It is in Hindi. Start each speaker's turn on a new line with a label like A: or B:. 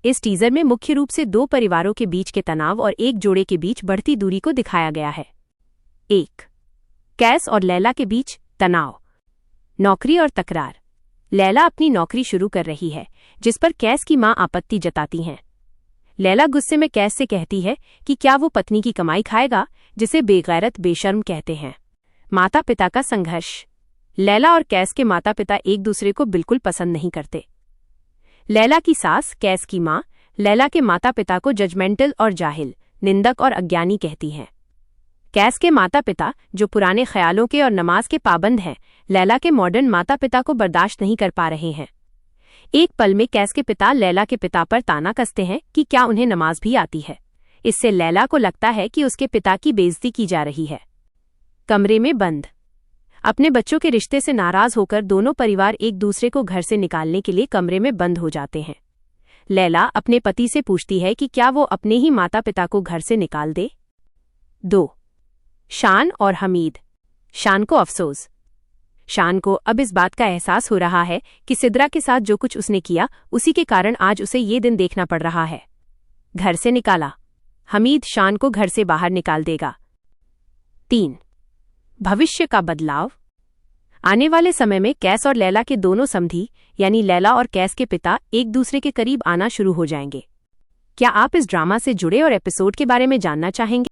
A: इस टीजर में मुख्य रूप से दो परिवारों के बीच के तनाव और एक जोड़े के बीच बढ़ती दूरी को दिखाया गया है। 1. कैस और लैला के बीच तनाव। नौकरी और तकरार। लैला अपनी नौकरी शुरू कर रही है, जिस पर कैस की मां आपत्ति जताती हैं। लैला गुस्से में कैस से कहती है कि क्या वो पत्नी की कमाई खाएगा, जिसे बेगैरत बेशर्म कहते हैं। माता पिता का संघर्ष। लैला और कैस के माता पिता एक दूसरे को बिल्कुल पसंद नहीं करते। लैला की सास कैस की मां लैला के माता पिता को जजमेंटल और जाहिल, निंदक और अज्ञानी कहती हैं। कैस के माता पिता, जो पुराने ख्यालों के और नमाज के पाबंद हैं, लैला के मॉडर्न माता पिता को बर्दाश्त नहीं कर पा रहे हैं। एक पल में कैस के पिता लैला के पिता पर ताना कसते हैं कि क्या उन्हें नमाज भी आती है। इससे लैला को लगता है कि उसके पिता की बेइज्जती की जा रही है। कमरे में बंद। अपने बच्चों के रिश्ते से नाराज होकर दोनों परिवार एक दूसरे को घर से निकालने के लिए कमरे में बंद हो जाते हैं। लैला अपने पति से पूछती है कि क्या वो अपने ही माता पिता को घर से निकाल दे। 2. शान और हमीद। शान को अफसोस। शान को अब इस बात का एहसास हो रहा है कि सिद्रा के साथ जो कुछ उसने किया, उसी के कारण आज उसे ये दिन देखना पड़ रहा है। घर से निकाला। हमीद शान को घर से बाहर निकाल देगा। 3. भविष्य का बदलाव। आने वाले समय में कैस और लैला के दोनों समधी, यानी लैला और कैस के पिता, एक दूसरे के करीब आना शुरू हो जाएंगे। क्या आप इस ड्रामा से जुड़े और एपिसोड के बारे में जानना चाहेंगे?